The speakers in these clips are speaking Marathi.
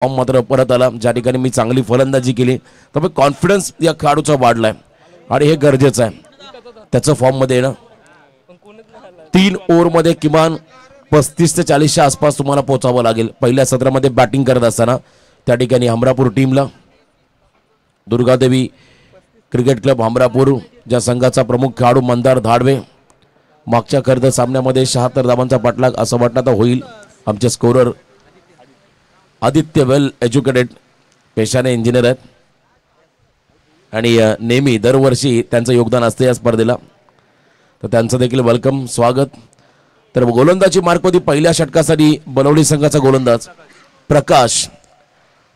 फॉर्म मात्र परत आला, ज्या ठिकाणी मी चांगली फलंदाजी केली त्यामुळे कॉन्फिडन्स या खेळाडूचा वाढलाय आणि हे गरजेचं आहे त्याचं फॉर्ममध्ये येणं. 3 ओव्हरमध्ये किमान 35 ते 40च्या आसपास तुम्हाला पोहोचावं लागेल पहिल्या सत्रामध्ये बॅटिंग करत असताना. त्या ठिकाणी हमरापूर टीमला दुर्गादेवी क्रिकेट क्लब हमरापूर ज्या संघाचा प्रमुख खेळाडू मंदार धाडवे, मागच्या खर्द सामन्यामध्ये 76 धावांचा पाठलाग असं वाटतं तर होईल. आमचे स्कोरर आदित्य वेल एज्युकेटेड, पेशाने इंजिनियर आहेत आणि नेहमी दरवर्षी त्यांचं योगदान असतं या स्पर्धेला, तर त्यांचं देखील वेलकम स्वागत. तर गोलंदाजी मार्कवरती पहिल्या षटकासाठी बनवली संघाचा गोलंदाज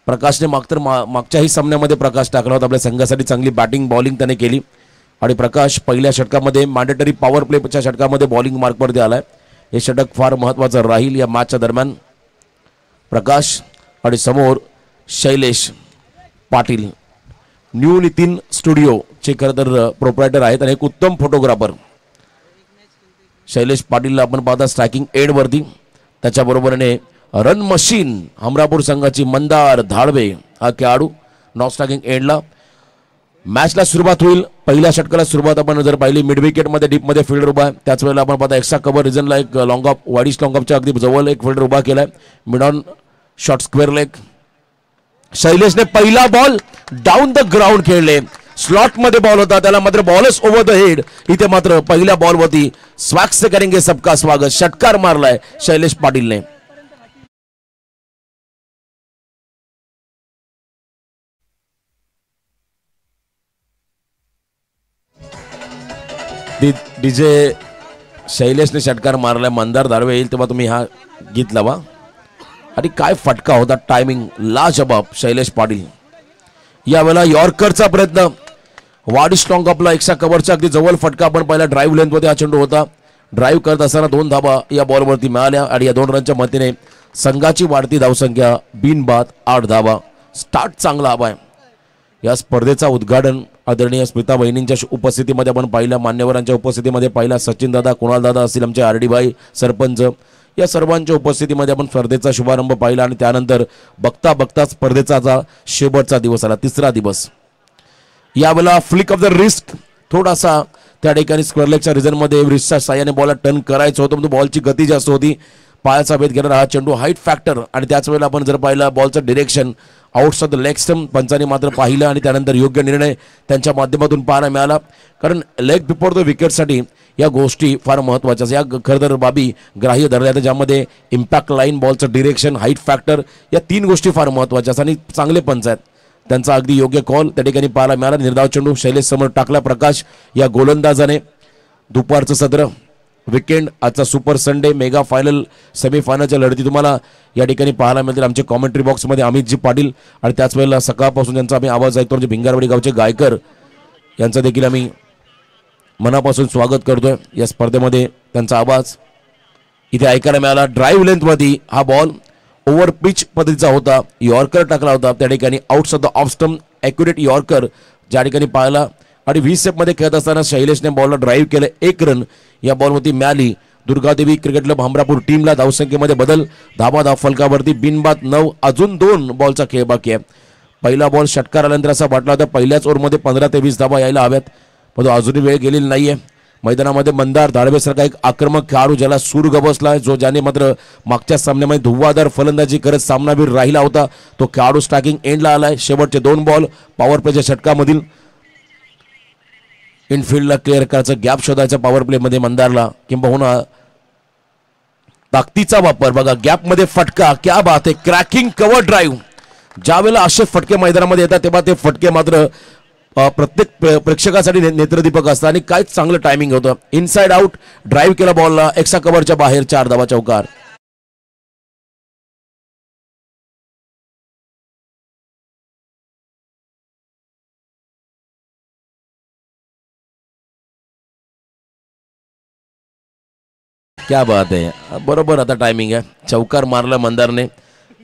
प्रकाशने मागच्याही सामन्यामध्ये प्रकाश टाकला होता. आपल्या संघासाठी चांगली बॅटिंग बॉलिंग त्याने केली आणि प्रकाश पहिल्या षटकामध्ये मॅन्डेटरी पॉवर प्लेच्या षटकामध्ये बॉलिंग मार्कवरती आलाय. हे षटक फार महत्त्वाचं राहील या मॅचच्या दरम्यान. प्रकाश आणि समोर शैलेश पाटील, न्यू नितीन स्टुडिओचे खरं तर प्रोप्रायटर आहेत आणि एक उत्तम फोटोग्राफर. शैलेश पाटीलला आपण पाहता स्ट्रायकिंग एडवरती, त्याच्याबरोबरीने रन मशीन हमरापूर संघाची मंदार धाडवे हा खेळाडू नॉन स्ट्रायकिंग एंडला. मॅचला सुरुवात होईल. पहिल्या षटकाला सुरुवात आपण जर पाहिली मिड विकेटमध्ये डीपमध्ये फिल्डर उभा आहे, त्याच वेळेला आपण पाहता एक्स्ट्रा कव्हर रिजनला एक लॉंग ऑफ वाईडिश लॉंग ऑफच्या अगदी जवळ एक फिल्डर उभा केलाय. Mid on short square leg. शैलेशने पहिला बॉल डाऊन द ग्राउंड खेळले, स्लॉट मध्ये बॉल होता, त्याला मात्र बॉलच ओव्हर द हेड. इथे मात्र पहिल्या बॉलवरती स्वॅग से करेंगे सबका स्वागत षटकार मारलाय शैलेश पाटीलने. डीजे शैलेशने षटकार मारलाय, मंदार धाडवे येईल तेव्हा तुम्ही हा गीत लावा. आणि काय फटका होता, टायमिंग लाजबाब शैलेश पाटील. यावेळेला यॉर्करचा प्रयत्न, वाडिश लॉंग ऑफला एक्स्ट्रा कव्हरच्या अगदी जवळ फटका आपण पहिला ड्राईव्ह लेंथमध्ये हा चेंडू होता. ड्राईव्ह करत असताना 2 धाबा या बॉलवरती मिळाल्या आणि या 2 रनच्या मदतीने संघाची वाढती धावसंख्या बिनबाद 8 धाबा. स्टार्ट चांगला हवा आहे. या स्पर्धेचा उद्घाटन आदरणीय स्मिता वहिनींच्या उपस्थितीमध्ये आपण पाहिलं, मान्यवरांच्या उपस्थितीमध्ये पाहिला, सचिन दादा, कुणाल दादा असतील, आमचे आर डी भाई, सरपंच, या सर्वांच्या उपस्थितीमध्ये आपण स्पर्धेचा शुभारंभ पाहिला. आणि त्यानंतर बघता बघता स्पर्धेचा शेवटचा दिवस आला, 3रा दिवस. यावेळेला फ्लिक ऑफ द रिस्क थोडासा त्या ठिकाणी स्क्वेअर लेगच्या रिजनमध्ये रिस्कच्या साह्याने बॉलला टर्न करायचं होतं, पण बॉलची गती जास्त होती, पायाचा भेद घेणारा हा चेंडू हाईट फॅक्टर. आणि त्याच वेळेला आपण जर पाहिलं बॉलचं direction outside the leg stump पंचांनी मात्र पाहिलं आणि त्यानंतर योग्य निर्णय त्यांच्या माध्यमातून पाहायला मिळाला. कारण लेग बिफोर द विकेटसाठी या गोष्टी फार महत्त्वाच्या, या खरं तर बाबी ग्राह्य धरल्या, ज्यामध्ये इम्पॅक्ट लाईन, बॉलचं डिरेक्शन, हाईट फॅक्टर, या 3 गोष्टी फार महत्त्वाच्या आणि चांगले पंच आहेत. त्यांचा अगदी योग्य कॉल त्या ठिकाणी पाहायला मिळाला. निर्धाव चेंडू शैलेश समोर टाकला प्रकाश या गोलंदाजाने. दुपारचं सत्र, विकेंड, आजचा सुपर संडे, मेगा फायनल, सेमीफायनलच्या लढती तुम्हाला या ठिकाणी पाहायला मिळतील. आमचे कॉमेंट्री बॉक्समध्ये अमितजी पाटील आणि त्याच वेळेला सकाळपासून ज्यांचा आम्ही आवाज ऐकतो म्हणजे भिंगारवाडी गावचे गायकर, यांचा देखील आम्ही मनापासून स्वागत करतोय. या स्पर्धेमध्ये त्यांचा आवाज इथे ऐकायला मिळाला. ड्राईव्ह लेंथमध्ये हा बॉल ओव्हर पिच पद्धतीचा होता, यॉर्कर टाकला होता त्या ठिकाणी outside the off stump, accurate yorker ज्या ठिकाणी पाहिला. आणि 20 स्टेपमध्ये खेळत असताना शैलेशने बॉलला ड्राईव्ह केलं, 1 रन या बॉलवरती मिळाली. दुर्गादेवी क्रिकेट क्लब हमरापूर टीमला धावसंख्येमध्ये बदल, धाव फलकावरती बिनबाद 9, अजून 2 बॉलचा खेळ बाकी आहे. पहिला बॉल षटकार आल्यानंतर असा वाटला होता पहिल्याच ओव्हरमध्ये 15 ते 20 धावा यायला हव्यात, पण अजूनही वेळ गेलेली नाहीये. मैदानामध्ये मंदार धाडवेसारखा एक आक्रमक खेळाडू ज्याला सूर गबसला, ज्याने मात्र मागच्या सामन्यामध्ये धुव्वादार फलंदाजी करत सामनावीर राहिला होता, तो खेळाडू स्ट्रायकिंग एंडला आलाय. शेवटचे 2 बॉल पॉवर प्लेच्या षटकामधील इनफिल्डला क्लिअर करायचं, गॅप शोधायचा पॉवर प्लेमध्ये मंदारला, किंबहुना ताकदीचा वापर. बघा गॅपमध्ये फटका, क्या बात आहे, क्रॅकिंग कव्हर ड्राईव्ह. ज्यावेळेला असे फटके मैदानामध्ये येतात तेव्हा ते फटके मात्र प्रत्येक प्रेक्षकासाठी नेत्रदीपक असतात आणि काय चांगलं टायमिंग होतं. इनसाइड आउट ड्राईव्ह केला बॉलला, एक्स्ट्रा कव्हरच्या बाहेर 4 धावा चौकार. क्या बात आहे, बरोबर आता टायमिंग आहे. चौकार मारला मंदारने,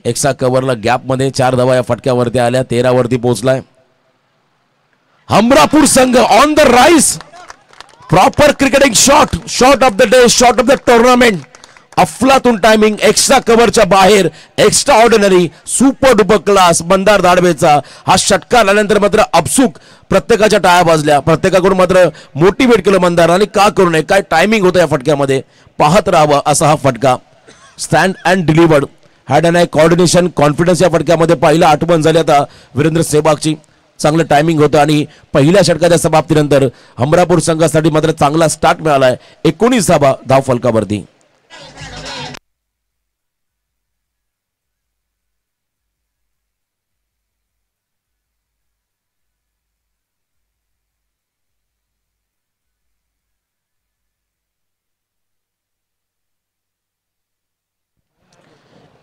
एक्स्ट्रा कव्हरला गॅपमध्ये 4 धावा या फटक्यावरती आल्या, 13 वरती पोहोचलाय. हमरापूर संघ on the rise, proper cricketing shot, shot of the day, shot of the tournament. अफलातून टायमिंग, एक्स्ट्रा कव्हरच्या बाहेर, extraordinary, super duper class Mandar दाडवेचा हा षटकार आल्यानंतर मात्र अपसूक प्रत्येकाच्या टाळ्या वाजल्या, प्रत्येकाकडून मात्र मोटिवेट केलं मंदार आणि का करू नये, काय टायमिंग होतं या फटक्यामध्ये, पाहत राहावं असा हा फटका. Stand and delivered, had and I coordination, confidence या फटक्यामध्ये पहिला आठवण झाली आता वीरेंद्र सेहवागची. चांगलं टायमिंग होतं आणि पहिल्या षटकाच्या समाप्तीनंतर हमरापूर संघासाठी मात्र चांगला स्टार्ट मिळालाय. 19 धावा धाव फलकावरती.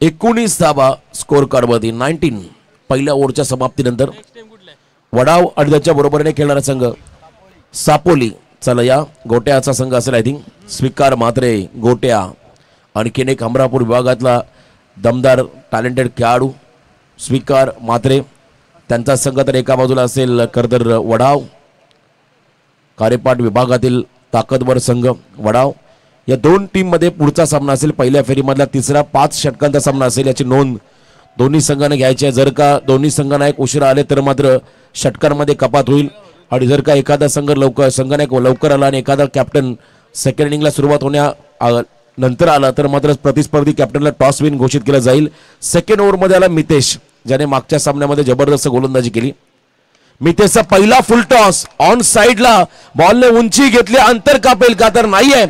एकोणीस धावा स्कोर कार्डवरती. 19 पहिल्या ओव्हरच्या समाप्तीनंतर. वडाव आणि त्याच्या बरोबरीने खेळणारा संघ सापोली. चला या गोट्याचा संघ असेल आय थिंक. स्वीकार म्हात्रे, गोट्या, आणखीन एक हमरापूर विभागातला दमदार टॅलेंटेड खेळाडू स्वीकार म्हात्रे, त्यांचा संघ तर एका बाजूला असेल कर्दर वडाव, कार्यपाठ विभागातील ताकदवर संघ वडाव. या दोन टीम मध्ये पुढचा सामना असेल पहिल्या फेरीमधला तिसरा 5 षटकांचा सामना असेल, याची नोंद दोन्ही संघाने घ्यायची आहे. जर का दोन्ही संघांना एक उशिरा आले तर मात्र षटकांमध्ये कपात होईल आणि जर का एखादा संघाने लवकर आला आणि एखादा कॅप्टन सेकंड इनिंगला सुरुवात होण्या नंतर आला तर मात्र प्रतिस्पर्धी कॅप्टनला टॉस विन घोषित केलं जाईल. सेकंड ओव्हरमध्ये आला मितेश, ज्याने मागच्या सामन्यामध्ये जबरदस्त गोलंदाजी केली. मितेशचा पहिला फुल टॉस ऑन साइडला, बॉलने उंची घेतली, अंतर कापेल का तर नाहीये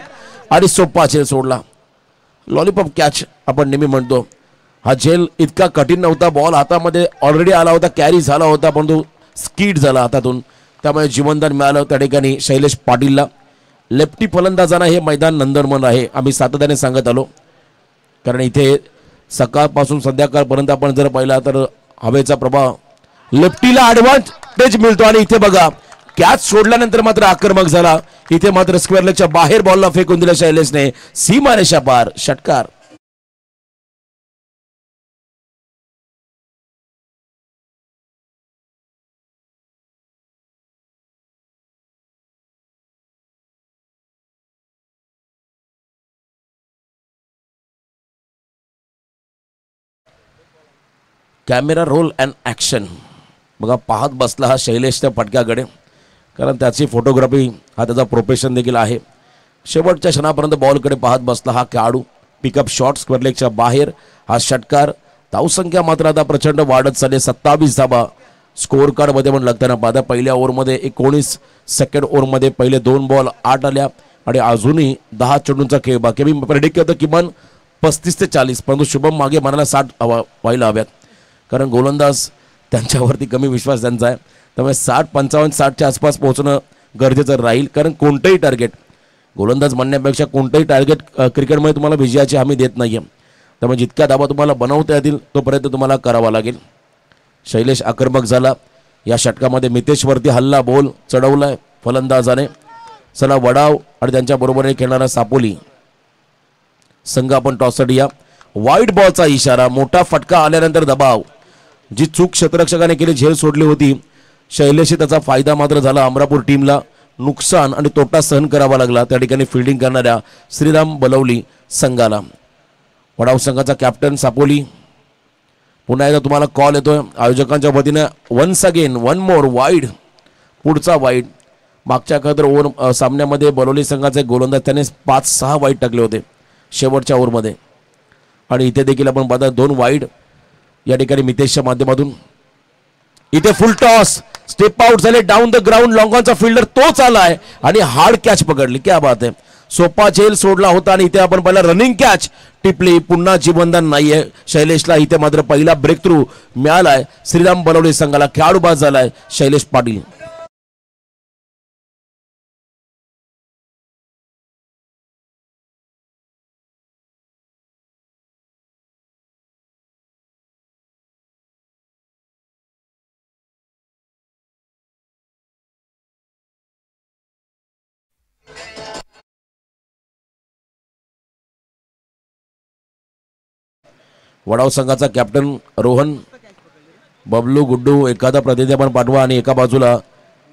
आणि सोपा झेल सोडला. लॉलीपॉप कॅच आपण नेहमी म्हणतो, हा झेल इतका कठीण नव्हता, बॉल हातामध्ये ऑलरेडी आला होता, कॅरी झाला होता, पण तो स्कीड झाला हातातून, त्यामुळे जीवनदान मिळालं त्या ठिकाणी शैलेश पाटीलला. लेफ्टी फलंदाजांना हे मैदान नंदनवन आहे, आम्ही सातत्याने सांगत आलो, कारण इथे सकाळपासून संध्याकाळपर्यंत आपण जर पाहिला तर हवेचा प्रभाव, लेफ्टीला ऍडव्हान्टेज मिळतो. आणि इथे बघा कॅच सोडल्यानंतर मात्र आक्रमक झाला, इथे मात्र स्क्वेअर लेगच्या बाहेर बॉलला फेकून दिला शैलेशने, सीमारेषा पार, षटकार. कॅमेरा रोल अँड ॲक्शन बघा, पाहत बसला हा शैलेशच्या फटक्याकडे, कारण त्याची फोटोग्राफी हा त्याचा प्रोफेशन देखील आहे. शेवटच्या क्षणापर्यंत बॉलकडे पाहत बसला हा खेळाडू. पिकअप शॉट स्क्वेअर लेगच्या बाहेर, हा षटकार. धावसंख्या मात्र आता प्रचंड वाढत चालली, 27 धावा स्कोअर कार्डमध्ये पण लागताना पाहता. पहिल्या ओव्हरमध्ये 19, सेकंड ओव्हरमध्ये पहिले 2 बॉल 8 आल्या आणि अजूनही 10 चेंडूंचा खेळ बाकी. मी प्रेडिक्ट केलं किमान 35 ते 40, परंतु शुभम मागे म्हणाला 60 व्हायला हव्यात, कारण गोलंदाज त्यांच्यावरती कमी विश्वास त्यांचा आहे, त्यामुळे 60, 55, 60च्या आसपास पोहोचणं गरजेचं राहील. कारण कोणतंही टार्गेट, गोलंदाज म्हणण्यापेक्षा कोणतंही टार्गेट क्रिकेटमध्ये तुम्हाला विजयाची हमी देत नाही आहे, त्यामुळे जितक्या धावा तुम्हाला बनवता येतील तोपर्यंत तुम्हाला करावा लागेल. शैलेश आक्रमक झाला या षटकामध्ये, मितेशवरती हल्ला बोल चढवलाय फलंदाजाने. चला वडाव आणि त्यांच्या बरोबरीने खेळणारा सापोली संघ आपण टॉससाठी या. वाईट बॉलचा इशारा, मोठा फटका आल्यानंतर दबाव, जी चूक क्षेत्ररक्षकाने केली, झेल सोडली होती, शैलेशशी त्याचा फायदा मात्र झाला. अमरापूर टीमला नुकसान आणि तोटा सहन करावा लागला त्या ठिकाणी फिल्डिंग करणाऱ्या श्रीराम बलवली संघाला. वडाव संघाचा कॅप्टन सापोली, पुन्हा एकदा तुम्हाला कॉल येतोय आयोजकांच्या वतीने, once again one more wide, पुढचा वाईड. मागच्या खतर ओव्हर सामन्यामध्ये बलवली संघाचे गोलंदाज त्याने 5-6 वाईड टाकले होते शेवटच्या ओव्हरमध्ये, आणि इथे देखील आपण पाहता 2 वाईड या ठिकाणी मितेशच्या माध्यमातून. इथे फुल टॉस, स्टेप आउट झाले, डाऊन द ग्राउंड, लॉंगॉनचा फिल्डर तोच आलाय आणि हार्ड कॅच पकडली. क्या बात आहे, सोपा झेल सोडला होता आणि इथे आपण पहिला रनिंग कॅच टिपली. पुन्हा जीवनदान नाहीये शैलेशला, इथे मात्र पहिला ब्रेक थ्रू मिळालाय श्रीराम बलवली संघाला. खेळाडू बाद झालाय शैलेश पाटील. वडाव संघाचा कॅप्टन रोहन, बबलू, गुड्डू एखादा प्रतिनिधी आपण पाठवा, आणि एका बाजूला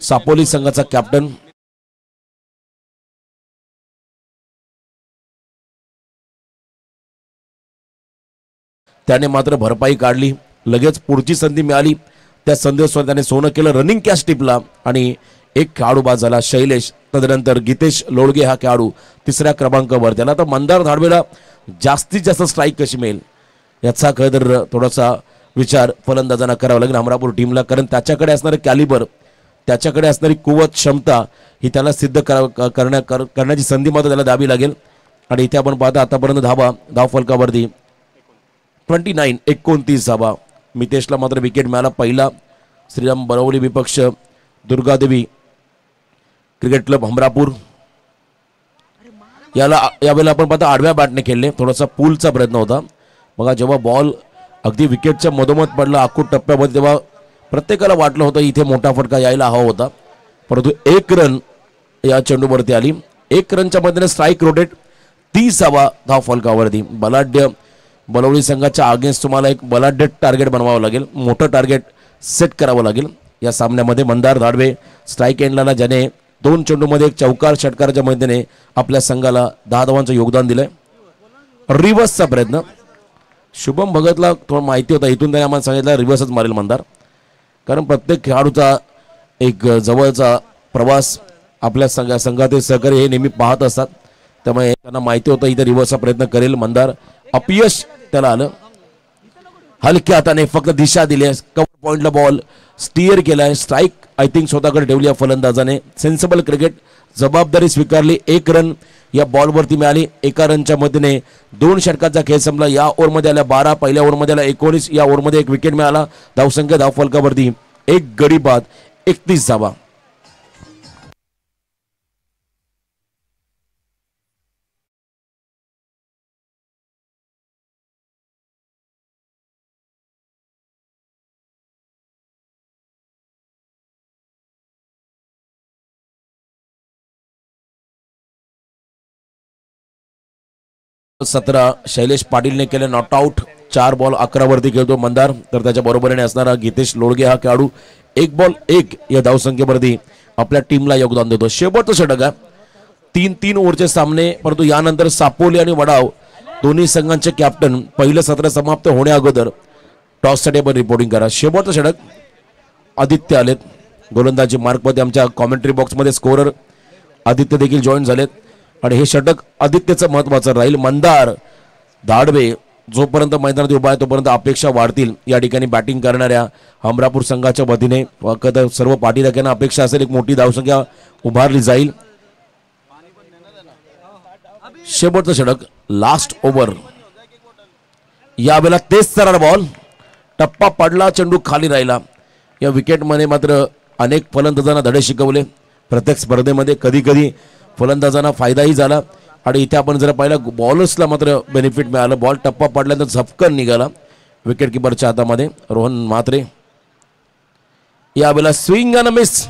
सापोली संघाचा कॅप्टन त्याने मात्र भरपाई काढली. लगेच पुढची संधी मिळाली, त्या संधीवर त्याने सोनं केलं. रनिंग कॅच टिपला आणि एक खेळाडू बाद झाला शैलेश. तदनंतर गीतेश लोळगे हा खेळाडू तिसऱ्या क्रमांकावर. त्याला तर मंदार धाडवेला जास्तीत जास्त स्ट्राईक कशी मिळेल याचा खरं तर थोडासा विचार फलंदाजांना करावा लागेल हमरापूर टीमला. कारण त्याच्याकडे असणारे कॅलिबर, त्याच्याकडे असणारी कुवत, क्षमता ही त्याला सिद्ध करण्याची संधी मात्र त्याला द्यावी लागेल. आणि इथे आपण पाहता आतापर्यंत धाव फलकावरती 29 धावा. मितेशला मात्र विकेट मिळाला पहिला. श्रीराम बरवली विपक्ष दुर्गादेवी क्रिकेट क्लब हमरापूर. यावेळेला आपण पाहता आडव्या बॅटने खेळले, थोडासा पूलचा प्रयत्न होता. बघा जेव्हा बॉल अगदी विकेटच्या मधोमध पडला आखूड टप्प्यामध्ये तेव्हा प्रत्येकाला वाटलं होतं इथे मोठा फटका यायला हवा होता, परंतु 1 रन या चेंडूवरती आली. 1 रनच्या मध्येने स्ट्राईक रोटेट. 30 धाव फलकावरती. बलाढ्य बलवडी संघाच्या अगेन्स्ट तुम्हाला एक बलाढ्य टार्गेट बनवावं लागेल, मोठं टार्गेट सेट करावं लागेल. या सामन्यामध्ये मंदार धाडवे स्ट्राईक एंडला, ज्याने 2 चेंडूमध्ये एक चौकार षटकाराच्या मध्येने आपल्या संघाला 10 धावांचं योगदान दिलंय. रिव्हर्सचा प्रयत्न. शुभम भगतला थोडं माहिती होता, इथून त्याने आम्हाला सांगितलं रिव्हर्सच मारेल मंदार, कारण प्रत्येक खेळाडूचा एक जवळचा प्रवास आपल्या संघातील सहकारी हे नेहमी पाहत असतात, त्यामुळे त्यांना माहिती होतं इथे रिव्हर्सचा प्रयत्न करेल मंदार. अपयश त्याला आलं. हलक्या हाताने फक्त दिशा दिली, कव्हर पॉइंटला बॉल स्टीअर केलाय. स्ट्राईक आय थिंक स्वतःकडे ठेवली या फलंदाजाने. सेन्सिबल क्रिकेट, जबाबदारी स्वीकारली. 1 रन या बॉलवरती मिळाली. 1 रनच्या मध्येने 2 षटकाचा खेळ संपला. या ओव्हरमध्ये आल्या 12, पहिल्या ओव्हरमध्ये आल्या 19. या ओव्हरमध्ये 1 विकेट मिळाला. धावसंख्या धाव फलकावरती 1 गडी बाद, 31 धावा. शैलेश पाटीलने केले नॉट आउट. 4 बॉल 11 वरती खेळतो मंदार, तर त्याच्या बरोबरीने असणारा गीतेश लोळगे हा खेळाडू 1 बॉल 1 या धावसंख्येवरती आपल्या टीमला योगदान देतो. शेवटचं षटक आहे. 3 ओव्हरचे सामने, परंतु यानंतर सापोली आणि वडाव दोन्ही संघांचे कॅप्टन पहिलं सत्र समाप्त होण्या अगोदर टॉससाठी पण रिपोर्टिंग करा. शेवटचं षटक. आदित्य आलेत गोलंदाजी मार्कमध्ये. आमच्या कॉमेंट्री बॉक्समध्ये स्कोरर आदित्य देखील जॉईन झालेत आणि हे षटक आदित्यचं महत्वाचं राहील. मंदार धाडवे जोपर्यंत मैदानात उभा आहे तोपर्यंत अपेक्षा वाढतील. या ठिकाणी बॅटिंग करणाऱ्या हमरापूर संघाच्या वतीने सर्व पाठीराख्यांना अपेक्षा असेल एक मोठी धावसंख्या उभारली जाईल. शेवटचं षटक, लास्ट ओव्हर. यावेळेला तेच सरळ बॉल, टप्पा पडला, चेंडू खाली राहिला. या विकेटमध्ये मात्र अनेक फलंदाजांना धडे शिकवले प्रत्येक स्पर्धेमध्ये. कधी कधी फलंदाजांना फायदाही झाला आणि इथे आपण जर पाहिलं बॉलर्सला मात्र बेनिफिट मिळालं. बॉल टप्पा पडल्यानंतर झपकन निघाला विकेट किपरच्या हातामध्ये रोहन म्हात्रे. यावेळेला swing and miss.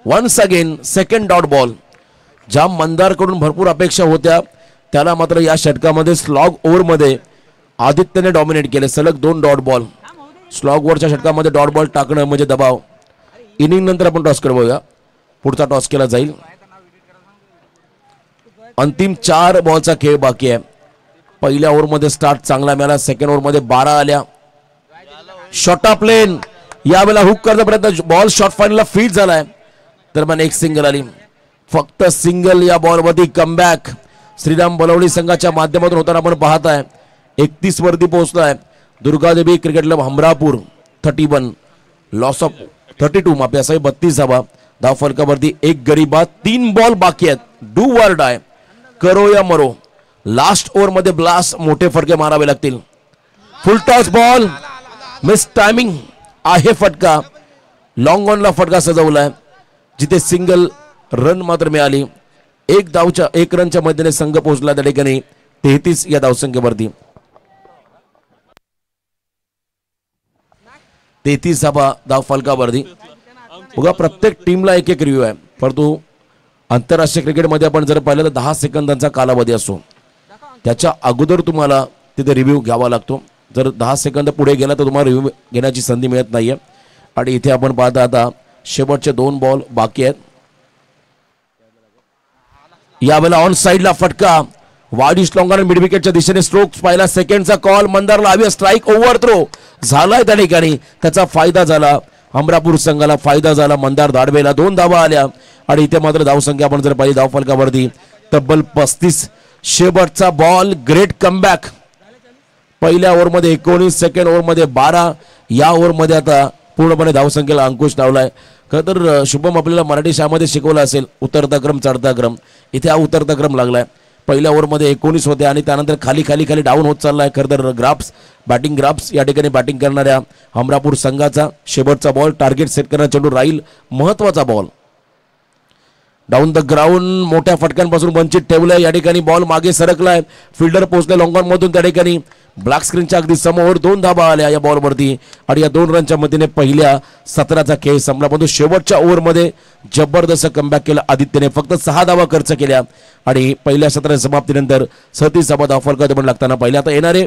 Once again second dot ball. ज्या मंदारकडून भरपूर अपेक्षा होत्या त्याला मात्र या षटकामध्ये स्लॉग ओव्हरमध्ये आदित्यने डॉमिनेट केले. सलग 2 डॉट बॉल. स्लॉग ओव्हरच्या षटकामध्ये डॉट बॉल टाकणं म्हणजे दबाव. इनिंग नंतर आपण टॉस करवूया, पुढचा टॉस केला जाईल. अंतिम 4 बॉलचा खेळ बाकी आहे. पहिल्या ओव्हरमध्ये स्टार्ट चांगला मिळाला. सेकंड ओव्हरमध्ये 12 आल्या. Short of plain. यावेळेला हुक करण्याचा प्रयत्न, बॉल शॉर्ट फाईनला फीट झालाय. दरम्यान 1 सिंगल आली. फक्त सिंगल या बॉलवरती कमबॅक श्रीराम बलवडी संघाच्या माध्यमातून होताना आपण पाहताय. 31 वरती पोहोचलाय. Durgadevi cricket club Hamrapur 31, loss of 32, माफी असावी 32 धावा. धाव फलकावरती 1 गडी बाद. 3 बॉल बाकी आहेत. डू वर डाय, करो या मरो. लास्ट ओव्हर मध्ये ब्लास्ट, मोठे फटके मारावे लागतील. फुल टॉस बॉल, मिस टायमिंग आहे. फटका लॉंग ऑनला फटका सजवलाय जिथे सिंगल रन मात्र मिळाली. 1 रनच्या मध्येने संघ पोहोचला त्या ठिकाणी 33 या धावसंख्येवरती. 33 धाव फलकावरती. बघा प्रत्येक टीमला 1 रिव्ह्यू आहे, परंतु आंतरराष्ट्रीय क्रिकेटमध्ये आपण जर पाहिलं तर 10 सेकंदांचा कालावधी असतो. त्याच्या अगोदर तुम्हाला तिथे रिव्ह्यू घ्यावा लागतो. जर 10 सेकंद पुढे गेला तर तुम्हाला रिव्ह्यू घेण्याची संधी मिळत नाहीये. आणि इथे आपण पाहता आता शेवटचे 2 बॉल बाकी आहेत. यावेळेला ऑन साइडला फटका, वाईड स्लॉंगर मिड विकेटच्या दिशेने स्ट्रोक्स पाहिला. सेकंडचा कॉल मंदारला हवी. स्ट्राईक ओव्हर थ्रो झालाय त्या ठिकाणी. त्याचा फायदा झाला, अमरापूर संघाला फायदा झाला. मंदार दाडवेला 2 धावा आल्या आणि इथे मात्र धावसंख्या आपण जर पाहिली धावफलकावरती तब्बल 35. शेवटचा बॉल, ग्रेट कमबॅक. पहिल्या ओव्हरमध्ये 19, सेकंड ओव्हरमध्ये 12. या ओव्हरमध्ये आता पूर्णपणे धावसंख्येला अंकुश लावलाय. खरं तर शुभम आपल्याला मराठी शाळेमध्ये शिकवलं असेल उतरता क्रम चढता क्रम. इथे हा उतरता क्रम लागलाय. पहिल्या ओव्हरमध्ये 19 होते आणि त्यानंतर खाली खाली खाली डाऊन होत चाललाय. खरं तर बॅटिंग ग्राफ्स या ठिकाणी बॅटिंग करणाऱ्या अमरापूर संघाचा शेवटचा बॉल, टार्गेट सेट करणारा चेंडू राहील, महत्वाचा बॉल. डाऊन द ग्राउंड मोठ्या फटक्यांपासून वंचित ठेवलंय. या ठिकाणी बॉल मागे सरकलाय. फिल्डर पोहोचले लॉंग ऑन मधून. त्या ठिकाणी ब्लॅक स्क्रीनच्या अगदी समोर 2 धावा आल्या या बॉलवरती आणि या 2 रनच्या मदतीने पहिल्या 17चा खेळ संपला. परंतु शेवटच्या ओव्हरमध्ये जबरदस्त कमबॅक केलं आदित्यने. फक्त 6 धावा खर्च केल्या आणि पहिल्या 17 समाप्तीनंतर 37 धावा धावफलकात पण लागताना पहिले. आता येणारे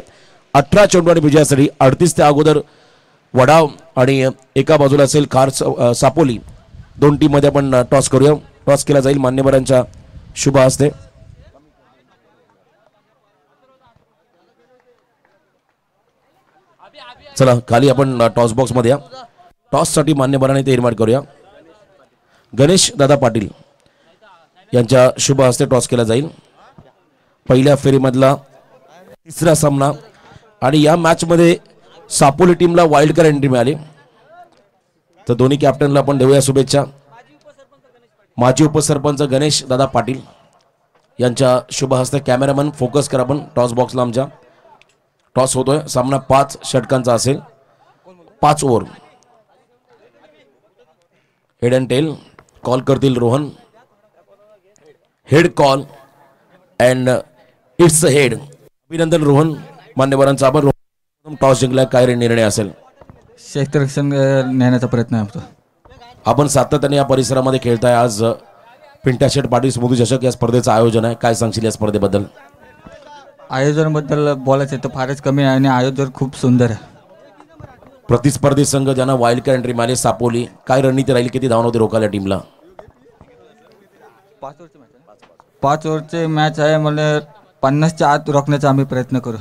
18 चेंडू आणि विजयासाठी 38 त्या अगोदर वडाव आणि एका बाजूला असेल सापोली. 2 टीममध्ये आपण टॉस करूया. टॉस केला जाईल मान्यवरांच्या शुभ हस्ते. चला खाली आपण टॉस बॉक्स मध्ये या. टॉस साठी मान्यवरांनी ते इन्व्हाइट करूया. गणेश दादा पाटील यांच्या शुभ हस्ते टॉस केला जाईल. पहिल्या फेरीमधला 3रा सामना आणि या मॅच मध्ये सापोली टीमला वाईल्ड कार्ड एंट्री मिळाली. तर दोन्ही कॅप्टनला आपण देऊया शुभेच्छा. माजी उपसरपंच गणेश दादा पाटील यांच्या शुभ हस्ते. कॅमेरामन फोकस करा आपण टॉस बॉक्सला आमच्या. टॉस होतोय. सामना 5 षटकांचा असेल. 5 over. Head and tail call करतील Rohan. Head call and it's head. अभिनंदन रोहन. मान्यवरांचा आभार. टॉस जिंकला. काय निर्णय असेल? क्षेत्ररक्षण नेण्याचा प्रयत्न आहे आमचा. आपण सातत्याने या परिसरामध्ये खेळताय. आज पिंट्या शेठ पाटील स्मृती चषक या स्पर्धेचं आयोजन आहे. काय सांगशील या स्पर्धेबद्दल? आयोजनाबद्दल बोलायचं तर फारच कमी आहे आणि आयोजन खूप सुंदर आहे. प्रतिस्पर्धी संघ ज्यांना वाईल्ड कार्ड एंट्री मिळाली सापोली, काय रणनीती राहील? किती धावून होते रोखायला टीमला? 5 ओव्हरचे मॅच आहे. मला 50च्या आत रोखण्याचा आम्ही प्रयत्न करू.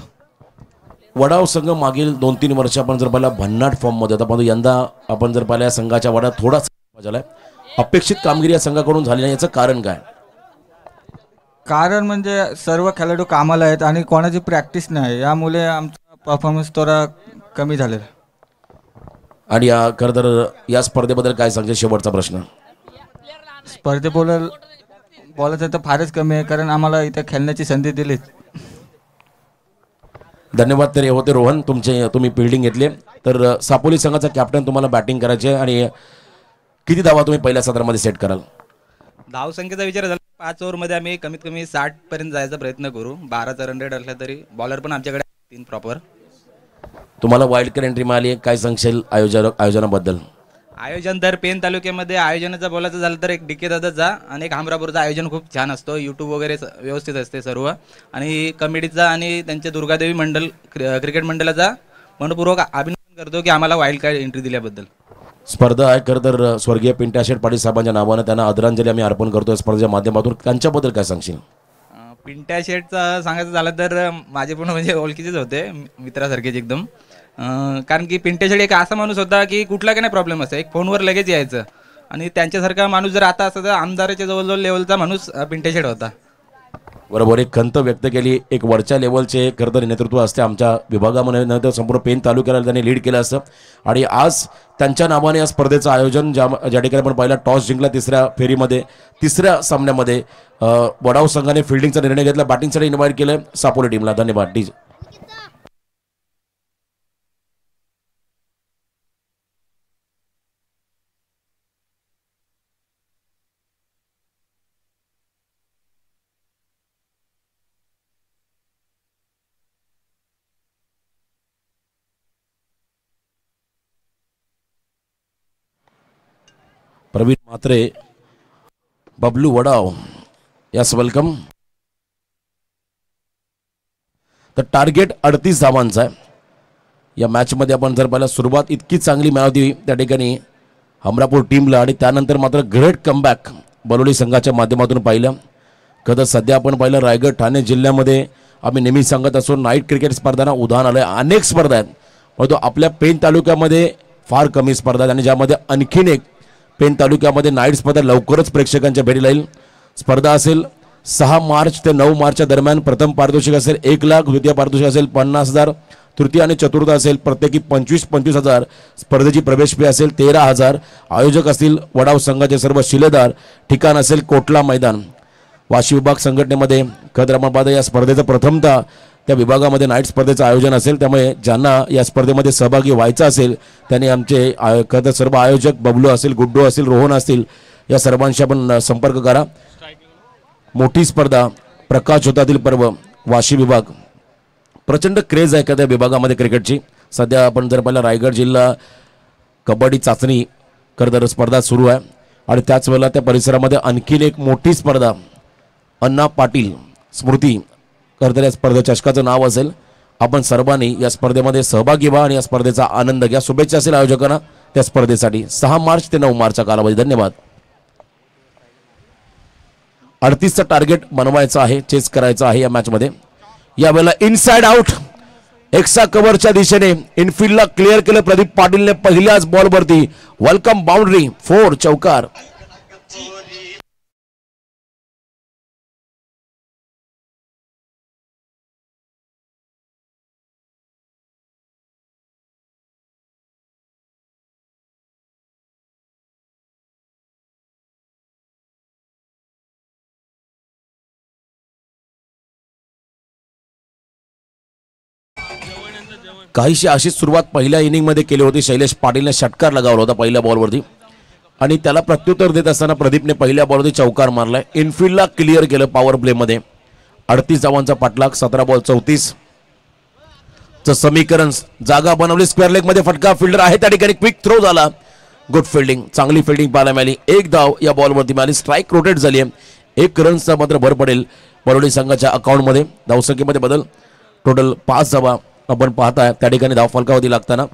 वडाव संघ मागील 2-3 वर्ष आपण जर पाहिला भन्नाट फॉर्म मध्ये होता, परंतु यंदा आपण जर पाहिला संघाच्या वडा थोडासा झालाय. अपेक्षित कामगिरी या संघाकडून झाली नाही. याचं कारण काय? कारण म्हणजे सर्व खेळाडू कामाला आहेत आणि कोणाची प्रॅक्टिस नाही. यामुळे आमचा परफॉर्मन्स थोडा कमी झालेला. आणि खरं तर या स्पर्धेबद्दल काय सांगते? शेवटचा प्रश्न. बोलायचं तर फारच कमी आहे कारण आम्हाला इथे खेळण्याची संधी दिली. धन्यवाद. तरी होते रोहन तुम्ही फिल्डिंग घेतली. तर सापोली संघाचा कॅप्टन तुम्हाला बॅटिंग करायची आहे आणि किती धावा तुम्ही पहिल्या सत्रामध्ये सेट कराल? धावसंख्येचा विचार झाला 5 ओव्हरमध्ये आम्ही कमीत कमी 60 पर्यंत जायचा प्रयत्न करू. 12चा रन रेट असला तरी बॉलर पण आमच्याकडे 3 प्रॉपर. तुम्हाला वाईल्ड कार्ड एंट्री मिळाली. काय सांगशील आयोजनाबद्दल? आयोजन तर पेन तालुक्यामध्ये आयोजनाचं बोलायचं झालं तर एक DK दादाचा आणि एक हमरापूरचं आयोजन खूप छान असतो. यूट्यूब वगैरे व्यवस्थित असते सर्व. आणि कमिटीचा आणि त्यांच्या दुर्गादेवी मंडल क्रिकेट मंडळाचा मनपूर्वक अभिनंदन करतो की आम्हाला वाईल्ड कार्ड एंट्री दिल्याबद्दल. स्पर्धा आहे खरं तर स्वर्गीय पिंट्या शेठ पाटील साहेबांच्या नावानं त्यांना आदरांजली आम्ही अर्पण करतोय स्पर्धेच्या माध्यमातून. त्यांच्याबद्दल काय सांगशील? पिंट्या शेठचं सांगायचं झालं तर माझे पण म्हणजे ओळखीचेच होते, मित्रासारखेच एकदम. कारण की पिंट्या शेठ एक असा माणूस होता की कुठला काही नाही प्रॉब्लेम असतो, एक फोनवर लगेच यायचं. आणि त्यांच्यासारखा माणूस जर आता असता तर आमदाराच्या जवळजवळ लेवलचा माणूस पिंट्या शेठ होता. बरोबर. एक खंत व्यक्त केली. एक वरच्या लेवलचे खरं तर नेतृत्व असते आमच्या विभागामध्ये, न तर संपूर्ण पेन तालुक्याला त्यांनी लीड केलं असतं. आणि आज त्यांच्या नावाने या स्पर्धेचं आयोजन ज्या ठिकाणी आपण पहिला टॉस जिंकला 3ऱ्या फेरीमध्ये, 3ऱ्या सामन्यामध्ये वडाव संघाने फिल्डिंगचा निर्णय घेतला. बॅटिंगसाठी इन्व्हाइट केलं सापोली टीमला. धन्यवाद. प्रवीण मात्रे, बबलू वडाव, यस वेलकम. तर टार्गेट 38 धावांचा आहे या मॅचमध्ये. आपण जर पाहिलं सुरुवात इतकी चांगली मिळाली त्या ठिकाणी हमरापूर टीमला आणि त्यानंतर मात्र ग्रेट कमबॅक बलोली संघाच्या माध्यमातून पाहिलं. खरं सध्या आपण पाहिलं रायगड ठाणे जिल्ह्यामध्ये आम्ही नेहमी सांगत असो नाईट क्रिकेट स्पर्धांना उदाहरण आलं आहे. अनेक स्पर्धा आहेत परंतु आपल्या पेन तालुक्यामध्ये फार कमी स्पर्धा आहेत आणि ज्यामध्ये आणखीन एक पेन तालुक्यामध्ये नाईट स्पर्धा लवकरच प्रेक्षकांच्या भेटीला येईल. स्पर्धा असेल 6 मार्च ते 9 मार्चच्या दरम्यान. प्रथम पारितोषिक असेल 1 लाख, द्वितीय पारितोषिक असेल 50,000, तृतीय आणि चतुर्थ असेल प्रत्येकी 25,000. स्पर्धेची प्रवेश फी असेल 13,000. आयोजक असतील वडाव संघाचे सर्व शिलेदार. ठिकाण असेल कोटला मैदान. वाशी विभाग संघटनेमध्ये खदरामाबाद या स्पर्धेचं प्रथमतः त्या विभागामध्ये नाईट स्पर्धेचं आयोजन असेल. त्यामुळे ज्यांना या स्पर्धेमध्ये सहभागी व्हायचं असेल त्यांनी आमचे खदर सर्व आयोजक बबलू असेल, गुड्डू असेल, रोहन असतील या सर्वांशी आपण संपर्क करा. मोठी स्पर्धा प्रकाश होतातील पर्व वाशी विभाग. प्रचंड क्रेज आहे त्या विभागामध्ये क्रिकेटची. सध्या आपण जर पाहिलं रायगड जिल्हा कबड्डी चाचणी खरं स्पर्धा सुरू आहे आणि त्याच वेळेला त्या परिसरामध्ये आणखीन एक मोठी स्पर्धा अण्णा पाटील स्मृती खरं या स्पर्धे चषकाचं नाव असेल. आपण सर्वांनी या स्पर्धेमध्ये सहभागी व्हा आणि या स्पर्धेचा आनंद घ्या. शुभेच्छा असेल आयोजकांना त्या स्पर्धेसाठी. 6 मार्च ते 9 मार्चचा कालावधी. धन्यवाद. 38चं टार्गेट बनवायचं आहे, चेस करायचं आहे या मॅचमध्ये. यावेळेला इनसाइड आउट एक्सा कव्हरच्या दिशेने इनफिल्डला क्लिअर केलं प्रदीप पाटीलने पहिल्याच बॉलवरती. वेलकम बाउंड्री 4 चौकार. काहीशी अशीच सुरुवात पहिल्या इनिंगमध्ये केली होती. शैलेश पाटीलने षटकार लगावला होता पहिल्या बॉलवरती आणि त्याला प्रत्युत्तर देत असताना प्रदीपने पहिल्या बॉलवरती चौकार मारलाय. इनफिल्डला क्लिअर केलं पॉवर प्लेमध्ये. 38 धावांचा पाठलाग. 17 बॉल 34 चं समीकरण. जागा बनवली स्क्वेअर लेग मध्ये. फटका फिल्डर आहे त्या ठिकाणी. क्विक थ्रो झाला. गुड फिल्डिंग, चांगली फिल्डिंग पाहायला मिळाली. 1 धाव या बॉलवरती मिळाली. स्ट्राईक रोटेट झाली आहे. 1 रनचा मात्र भर पडेल बरोडी संघाच्या अकाउंटमध्ये. धावसंख्येमध्ये बदल. टोटल 5 धावा आपण पाहताय त्या ठिकाणी धावफलकावधी लागताना.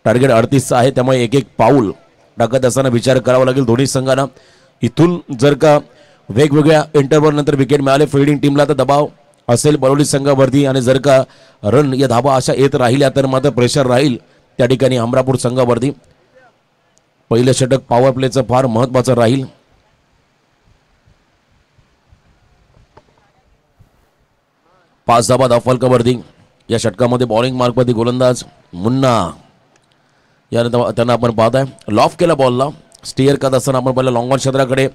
टार्गेट 38चं आहे त्यामुळे एक एक पाऊल टाकत असताना विचार करावा लागेल दोन्ही संघांना. इथून जर का वेगवेगळ्या इंटरव्हल नंतर विकेट मिळाले फिल्डिंग टीमला तर दबाव असेल बरोडी संघावरती आणि जर का रन या धावा अशा येत राहिल्या तर मात्र प्रेशर राहील त्या ठिकाणी हमरापूर संघावरती. पहिलं षटक पॉवर प्लेचं फार महत्वाचं राहील. पाच धावा धावफलकावरती. या षटकामध्ये बॉलिंग मार्कवरती गोलंदाज मुन्ना या त्यांना आपण पाहताय. लॉफ केला बॉलला. स्टिअर करत असताना आपण पहिला लॉंग ऑन क्षेत्राकडे.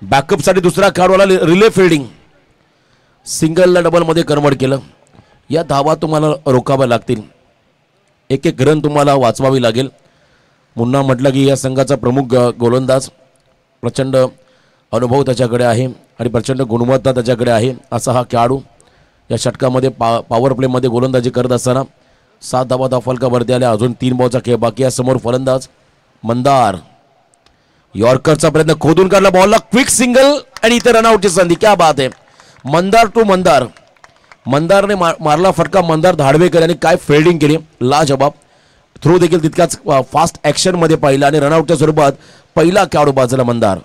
बॅकअपसाठी दुसरा खेळाडूला रिले फिल्डिंग. सिंगलला डबलमध्ये कन्वर्ट केलं. या धावा तुम्हाला रोखाव्या लागतील. एक एक रन तुम्हाला वाचवावी लागेल. मुन्ना म्हटलं की या संघाचा प्रमुख गोलंदाज. प्रचंड अनुभव त्याच्याकडे आहे आणि प्रचंड गुणवत्ता त्याच्याकडे आहे असा हा खेळाडू. या षटकामध्ये पॉवर प्लेमध्ये गोलंदाजी करत असताना 7 धावा धावफलकावरती आल्या. अजून 3 बॉलचा खेळ बाकी आहे. समोर फलंदाज मंदार. यॉर्करचा प्रयत्न खोदून काढला बॉलला. क्विक सिंगल आणि इथे रनआउटची संधी. क्या बात आहे. मंदार टू मंदार. मंदारने मारला फटका. मंदार धाडवेकर यांनी काय फिल्डिंग केली. लाजबाब. थ्रो देखील तितक्याच फास्ट ऍक्शन मध्ये पाहिला आणि रनआउटच्या स्वरूपात पहिला खेळाडू बाजूला मंदार.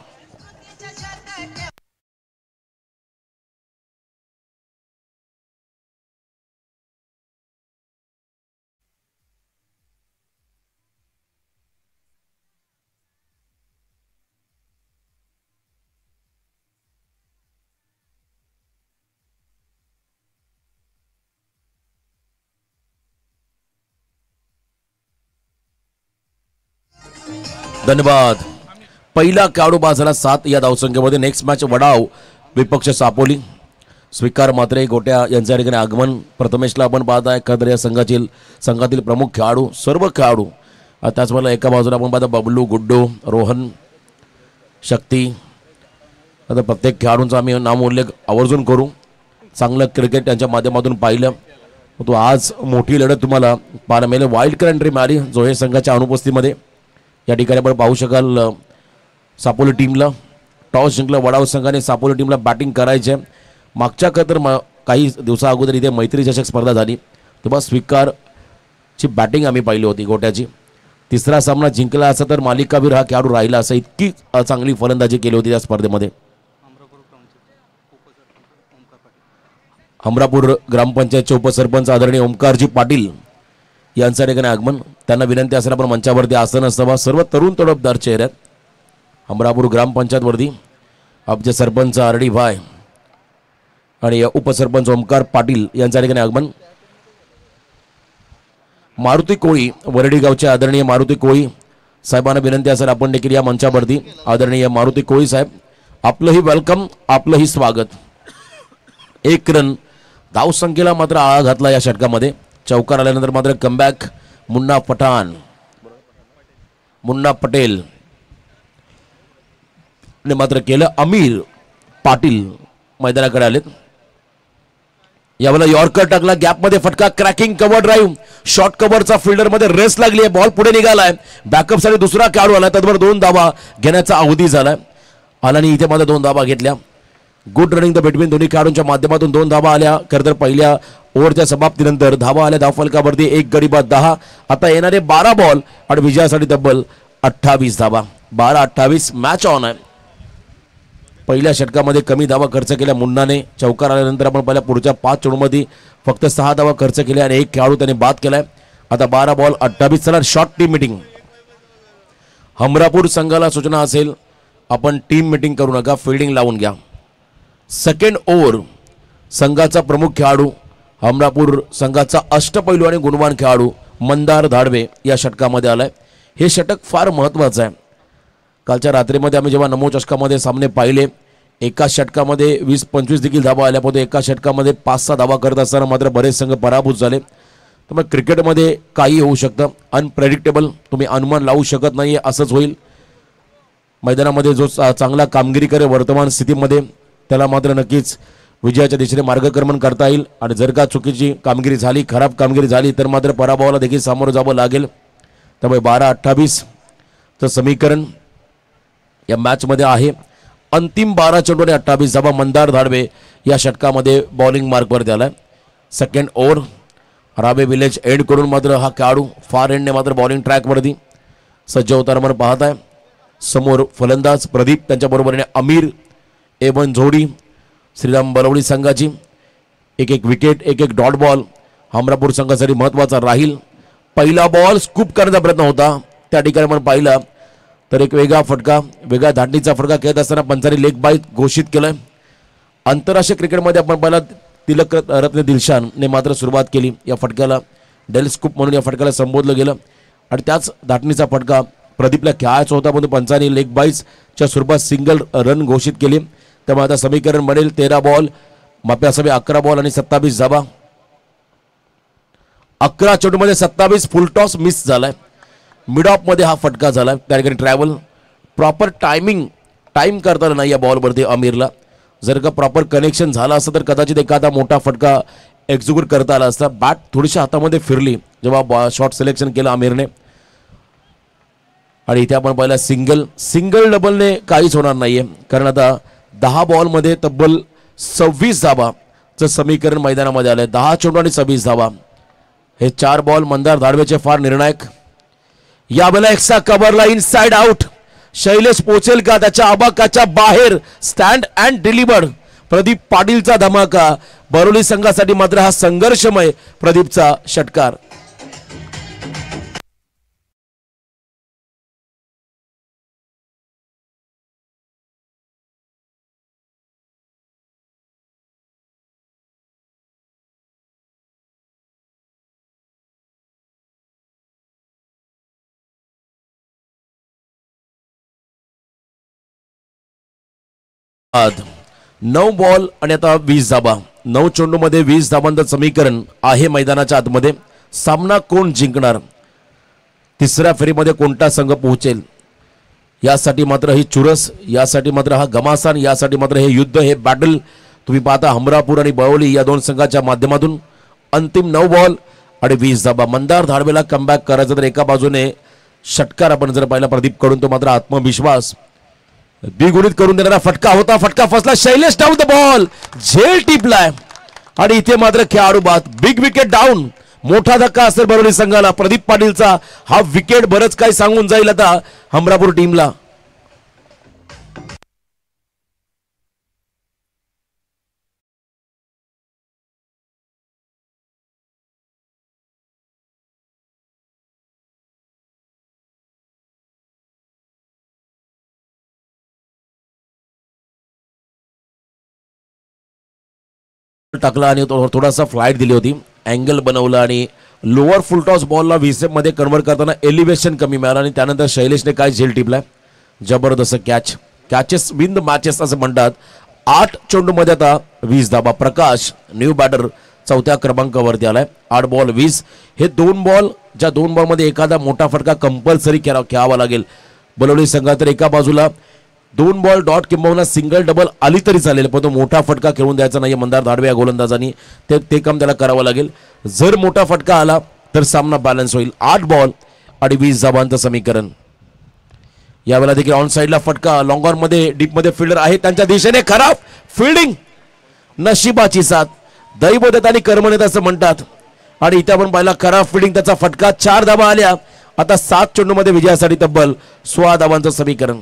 धन्यवाद. पहिला खेळाडू बाजूला 7 या धावसंख्येमध्ये. नेक्स्ट मॅच वडाव विपक्ष सापोली. स्वीकार मात्रे गोट्या यांच्या ठिकाणी आगमन. प्रथमेशला आपण पाहताय खदर या संघातील प्रमुख खेळाडू सर्व खेळाडू. त्याचबरोबर एका बाजूला आपण पाहता बबलू, गुड्डू, रोहन, शक्ती. आता प्रत्येक खेळाडूंचा आम्ही नामोल्लेख आवर्जून करू. चांगलं क्रिकेट त्यांच्या माध्यमातून पाहिलं. तो आज मोठी लढत तुम्हाला पाहायला मिळेल. वाईल्ड कार्ड एंट्री मिळाली जोहे संघाच्या अनुपस्थितीमध्ये. या ठिकाणी आपण पाहू शकाल सापोली टीमला टॉस जिंकलं. वडाव संघाने सापोली टीमला बॅटिंग करायचे. मागच्या काही दिवसा अगोदर इथे मैत्री चषक स्पर्धा झाली तेव्हा स्वीकारची बॅटिंग आम्ही पाहिली होती गोट्याची. तिसरा सामना जिंकला असता तर मालिकावीर हा खेळाडू राहिला असं. इतकी चांगली फलंदाजी केली होती त्या स्पर्धेमध्ये. अमरापूर ग्रामपंचायतचे उपसरपंच आदरणीय ओमकारजी पाटील यांच्या ठिकाणी आगमन. त्यांना विनंती असेल आपण मंचावरती आसन असावा. सर्व तरुण तडफदार चेहरे आहेत. अमरापूर ग्रामपंचायतवरती आमचे सरपंच आरडी भाई आणि उपसरपंच ओमकार पाटील यांच्या ठिकाणी आगमन. मारुती कोळी वरडी गावचे आदरणीय मारुती कोळी साहेबांना विनंती असेल आपण देखील या मंचावरती. आदरणीय मारुती कोळी साहेब, आपलंही वेलकम, आपलंही स्वागत. 1 रन धावसंख्येला मात्र आळा घातला या षटकामध्ये. चौकार आल्यानंतर मात्र कमबॅक मुन्ना पटेल ने मात्र केलं. अमीर पाटील मैदानाकडे आलेत. यावेळेला यॉर्कर टाकला, गॅपमध्ये फटका, क्रॅकिंग कव्हर ड्राईव्ह, शॉर्ट कव्हरचा फिल्डर मध्ये रेस लागली आहे. बॉल पुढे निघालाय. बॅकअप साठी दुसरा खेळाडू आला, त्याचबरोबर 2 धावा घेण्याचा अवधी झालाय. आलानी इथे मात्र 2 धावा घेतल्या. गुड रनिंग द बिटवीन दोन्ही खेळाडूंच्या माध्यमातून 2 धावा आल्या. खरं तर पहिल्या ओव्हरच्या समाप्तीनंतर धावा आल्या धावफलकावरती 1 गडी बाद 10. आता येणारे 12 बॉल आणि विजयासाठी तब्बल 28 धावा. 12-28 मॅच ऑन आहे. पहिल्या षटकामध्ये कमी धावा खर्च केल्या मुन्नाने. चौकार आल्यानंतर आपण पहिल्या पुढच्या 5 चेंडूमध्ये फक्त 6 धावा खर्च केल्या आणि 1 खेळाडू त्याने बाद केलाय. आता 12 बॉल 28. चला शॉर्ट टीम मीटिंग. हमरापूर संघाला सूचना असेल, आपण टीम मीटिंग करू नका, फिल्डिंग लावून घ्या. सेकंड ओव्हर संघाचा प्रमुख खेळाडू, हमरापूर संघाचा अष्टपैलू आणि गुणवान खेळाडू मंदार धाडवे या षटकामध्ये आलाय. हे षटक फार महत्त्वाचं आहे. कालच्या रात्रीमध्ये आम्ही जेव्हा नमो चषकामध्ये सामने पाहिले, एका षटकामध्ये 20-25 देखील धावा आल्या, पण एका षटकामध्ये 5-6 धावा करत असताना मात्र बरेच संघ पराभूत झाले. त्यामुळे क्रिकेटमध्ये काही होऊ शकतं. अनप्रेडिक्टेबल, तुम्ही अनुमान लावू शकत नाही. असंच होईल. मैदानामध्ये जो चांगला कामगिरी करे वर्तमान स्थितीमध्ये, त्याला मात्र नक्कीच विजयाच्या दिशेने मार्गक्रमण करता येईल. आणि जर का चुकीची कामगिरी झाली, खराब कामगिरी झाली, तर मात्र पराभवाला देखील सामोरं जावं लागेल. त्यामुळे 12-28 चं समीकरण या मॅचमध्ये आहे. अंतिम 12 चेंडू आणि 28 धावा मंदार धाडवे या षटकामध्ये बॉलिंग मार्कवरती आलाय. सेकंड ओव्हर रावे विलेज एंड करून मात्र हा खेळाडू फार एंडने मात्र बॉलिंग ट्रॅकवरती सज्ज होताना आपण पाहत आहे. समोर फलंदाज प्रदीप, त्यांच्याबरोबरीने अमीर, A1 जोडी श्रीराम बलवडी संघाची. एक विकेट, एक डॉट बॉल हमरापूर संघासाठी महत्त्वाचा राहील. पहिला बॉल स्कूप करण्याचा प्रयत्न होता, त्या ठिकाणी आपण पाहिला तर एक वेगळा फटका, वेगळा धाटणीचा फटका खेळत असताना पंचांनी लेग बाय घोषित केलाय. आंतरराष्ट्रीय क्रिकेटमध्ये आपण पाहिला तिलक रत्न दिलशानने मात्र सुरुवात केली. या फटक्याला डेल स्कूप म्हणून या फटक्याला संबोधलं गेलं आणि त्याच धाटणीचा फटका प्रदीपला खेळायचा होता, पण पंचांनी लेग बाईजच्या स्वरूपात सिंगल रन घोषित केली. त्यामुळे आता समीकरण बनेल 13 बॉल माप्यासभे 11 बॉल आणि 27 धावा. 11 चेंडूमध्ये 27 फुलटॉस मिस झालाय. मिड ऑफ मध्ये हा फटका झाला. त्या ठिकाणी ट्रॅव्हल प्रॉपर टाइम करता आला नाही या बॉलवरती अमीरला. जर का प्रॉपर कनेक्शन झालं असतं तर कदाचित एखादा मोठा फटका एक्झिक्यूट करता आला असता. बॅट थोडीशी हातामध्ये फिरली जेव्हा शॉट सिलेक्शन केलं आमिरने. आणि इथे आपण पाहिला सिंगल डबलने काहीच होणार नाहीये, कारण आता 10 बॉलमध्ये तब्बल 26 धावाचं समीकरण मैदानामध्ये आलंय. 10 चेंडू आणि 26 धावा. हे 4 बॉल मंदार धाडवेचे फार निर्णायक. यावेळेला एक्स्ट्रा कव्हरला इनसाइड आउट. शैलेश पोचेल का त्याच्या अबाकाच्या बाहेर? Stand and delivered. प्रदीप पाटीलचा धमाका. बरोली संघासाठी मात्र हा संघर्षमय प्रदीपचा षटकार. बाद 9 बॉल आणि आता 20 धाबा. 9 चेंडूमध्ये 20 धाबांचं समीकरण आहे मैदानाच्या आतमध्ये. सामना कोण जिंकणार, तिसऱ्या फेरीमध्ये कोणता संघ पोहोचेल, यासाठी मात्र ही चुरस, यासाठी मात्र हा घमासान, यासाठी मात्र हे युद्ध, हे बॅटल तुम्ही पाहता हमरापूर आणि बळवली या 2 संघाच्या माध्यमातून. अंतिम 9 बॉल आणि 20 धाबा. मंदार धाडवेला कमबॅक करायचं तर एका बाजूने षटकार आपण जर पाहिला प्रदीप कडून, तो मात्र आत्मविश्वास द्विगुणित करून देणारा फटका होता. फटका फसला. शैलेश डाऊन द बॉल, झेल टिपलाय आणि इथे मात्र खेळाडू बाद. Big wicket down. मोठा धक्का असेल बरोली संघाला. प्रदीप पाटीलचा हा विकेट बरंच काही सांगून जाईल आता हमरापूर टीमला. टाकला आणि थोडासा फ्लाईट दिली होती, अँगल बनवला आणि लोअर फुलटॉस बॉलला व्हीसेप मध्ये कन्वर्ट करताना एलिव्हेशन कमी मिळालं आणि त्यानंतर शैलेशने काय झेल टिपलाय, जबरदस्त कॅचेस विन द मॅचेस असं म्हणतात. 8 चेंडूमध्ये आता 20 धाबा. प्रकाश न्यू बॅटर चौथ्या क्रमांकावरती आलाय, 8 बॉल 20. हे 2 बॉल, ज्या 2 बॉलमध्ये एखादा मोठा फटका कंपल्सरी खेळावा लागेल बलवली संघात. तर एका बाजूला 2 बॉल डॉट किंबहुना सिंगल डबल आली तरी चालेल, पण तो मोठा फटका खेळून द्यायचा नाही मंदार धाडवे या गोलंदाजांनी. ते काम त्याला करावं लागेल. जर मोठा फटका आला तर सामना बॅलन्स होईल. 8 बॉल आणि 20 धाबांचं समीकरण. यावेळेला देखील ऑन साईडला फटका, लॉंग ऑन मध्ये डीप मध्ये फिल्डर आहे त्यांच्या दिशेने, खराब फिल्डिंग. नशिबाची साथ, दैवदत्त आणि कर्मनेत असं म्हणतात. आणि इथे आपण पाहिला खराब फिल्डिंग, त्याचा फटका. 4 धाबा आल्या. आता 7 चेंडूमध्ये विजयासाठी तब्बल 16 धाबांचं समीकरण.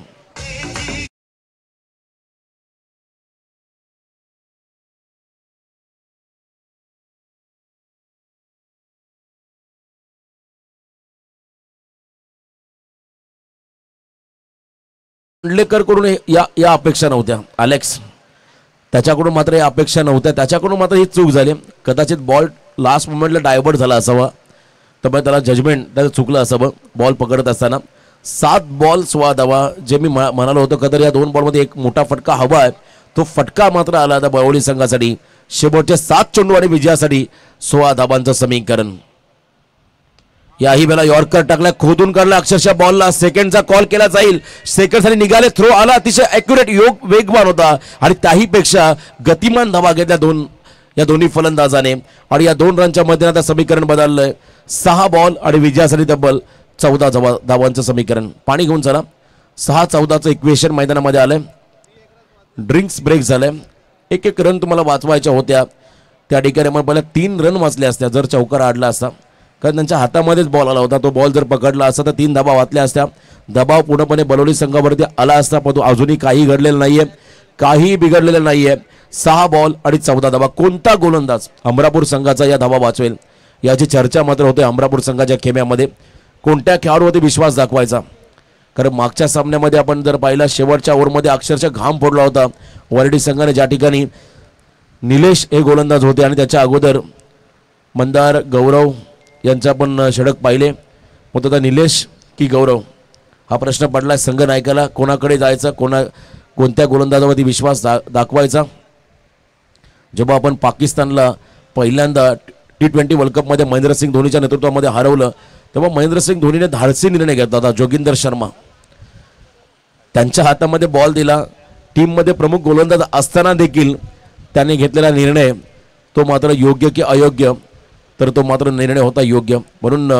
खांडलेकर कडून या अपेक्षा नव्हत्या. अलेक्स त्याच्याकडून मात्र या अपेक्षा नव्हत्या, त्याच्याकडून मात्र ही चूक झाली. कदाचित बॉल लास्ट मोमेंटला डायव्हर्ट झाला असावा, तर त्याला जजमेंट त्याचं चुकलं असावं बॉल पकडत असताना. 7 बॉल 16 धावा. जे मी म्हणालो होतो कदर या 2 बॉलमध्ये एक मोठा फटका हवा आहे, तो फटका मात्र आला आता बळवली संघासाठी. शेवटचे 7 चेंडू आणि विजयासाठी 16 धाबांचं समीकरण. याही वेळेला यॉर्कर टाकला, खोदून काढला अक्षरशः बॉलला. सेकंडचा कॉल केला जाईल, सेकंडसाठी निघाले, थ्रो आला, अतिशय ॲक्युरेट, वेगवान होता आणि त्याहीपेक्षा गतिमान धावा घेतल्या या दोन्ही फलंदाजाने. आणि या 2 रनच्या मध्ये आता समीकरण बदललंय. 6 बॉल आणि विजयासाठी तब्बल 14 धावांचं समीकरण. पाणी घेऊन चला. 6-14चं इक्वेशन मैदानामध्ये आलंय. ड्रिंक्स ब्रेक झालंय. एक रन तुम्हाला वाचवायच्या होत्या, त्या ठिकाणी मग पहिल्या 3 रन वाचले असत्या जर चौकार आडला असता, कारण त्यांच्या हातामध्येच बॉल आला होता. तो बॉल जर पकडला असता तर 3 धाबा वाचल्या असत्या. दबाव पूर्णपणे बलवली संघावरती आला असता, पण तो अजूनही काही घडलेलं नाहीये, काही बिघडलेलं नाहीये. 6 बॉल आणि 14 धाबा. कोणता गोलंदाज अमरापूर संघाचा या धाबा वाचवेल याची चर्चा मात्र होते अमरापूर संघाच्या खेम्यामध्ये. कोणत्या खेळाडूवरती विश्वास दाखवायचा, कारण मागच्या सामन्यामध्ये आपण जर पाहिला शेवटच्या ओव्हरमध्ये अक्षरशः घाम फोडला होता वरडी संघाने, ज्या ठिकाणी निलेश हे गोलंदाज होते आणि त्याच्या अगोदर मंदार गौरव यांचा पण षटक पाहिले. मग आता निलेश की गौरव हा प्रश्न पडला संघ नायकाला. कोणाकडे जायचं, कोणत्या गोलंदाजावरती विश्वास दाखवायचा. जेव्हा आपण पाकिस्तानला पहिल्यांदा T20 वर्ल्ड कपमध्ये महेंद्रसिंग धोनीच्या नेतृत्वामध्ये हरवलं, तेव्हा महेंद्रसिंग धोनीने धाडसी निर्णय घेतला होता. जोगिंदर शर्मा त्यांच्या हातामध्ये बॉल दिला. टीममध्ये प्रमुख गोलंदाज असताना देखील त्याने घेतलेला निर्णय तो मात्र योग्य की अयोग्य, तर तो मात्र निर्णय होता योग्य. म्हणून